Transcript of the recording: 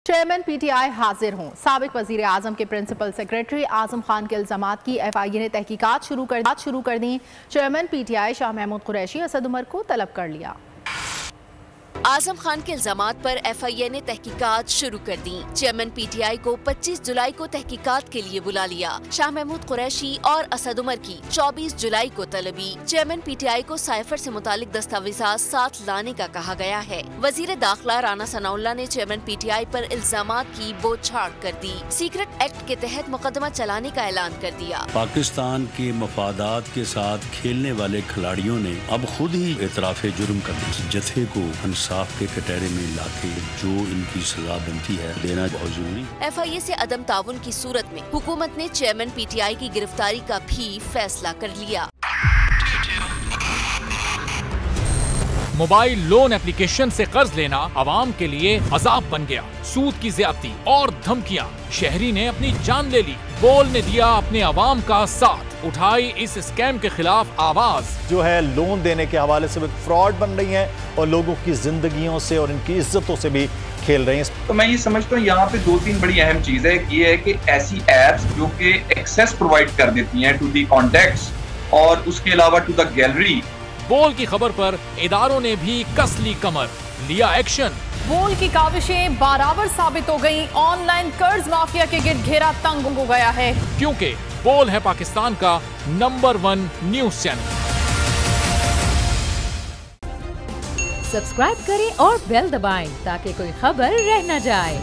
Chairman PTI हाजिर हों। साबिक वजीर आजम के प्रिंसिपल सेक्रेटरी आजम खान के इल्जामात की एफआईए ने तहकीकात शुरू कर दी। चेयरमैन पीटीआई शाह महमूद कुरैशी असद उमर को तलब कर लिया। आजम खान के इल्जामात पर एफआईए ने तहकीकात शुरू कर दी। चेयरमैन पीटीआई को 25 जुलाई को तहकीकात के लिए बुला लिया। शाह महमूद कुरैशी और असद उमर की 24 जुलाई को तलबी। चेयरमैन पीटीआई को साइफर से मुतालिक दस्तावेजात साथ लाने का कहा गया है। वजीर दाखिला राना सनाउल्लाह ने चेयरमैन पीटीआई पर इल्जामात की बोछाड़ कर दी। सीक्रेट एक्ट के तहत मुकदमा चलाने का ऐलान कर दिया। पाकिस्तान के मफादात के साथ खेलने वाले खिलाड़ियों ने अब खुद ही एतराफ़े जुर्म कर दी। जत्थे को इंसाफ के कटहरे में लाके जो इनकी सजा बनती है देना बहुत जरूरी। एफआईए से अदम ताउन की सूरत में हुकूमत ने चेयरमैन पीटीआई की गिरफ्तारी का भी फैसला कर लिया। मोबाइल लोन एप्लीकेशन से कर्ज लेना आवाम के लिए अजाब बन गया। सूद की ज्यादती और धमकियां, शहरी ने अपनी जान ले ली। बोल ने दिया अपने आवाम का साथ, उठाई इस स्कैम के खिलाफ आवाज। जो है लोन देने के हवाले से फ्रॉड बन रही हैं और लोगों की जिंदगियों से और इनकी इज्जतों से भी खेल रही हैं। तो मैं ये समझता हूँ यहाँ पे दो तीन बड़ी अहम चीज है। ये है कि ऐसी एप्स जो कि एक्सेस प्रोवाइड कर देती हैं टू दी कॉन्टैक्ट्स और उसके अलावा टू द गैलरी। बोल की खबर पर इदारों ने भी कस ली कमर, लिया एक्शन। बोल की काविशें बराबर साबित हो गई। ऑनलाइन कर्ज माफिया के गिर्द घेरा तंग हो गया है, क्योंकि बोल है पाकिस्तान का नंबर 1 न्यूज चैनल। सब्सक्राइब करें और बेल दबाएं ताकि कोई खबर रह न जाए।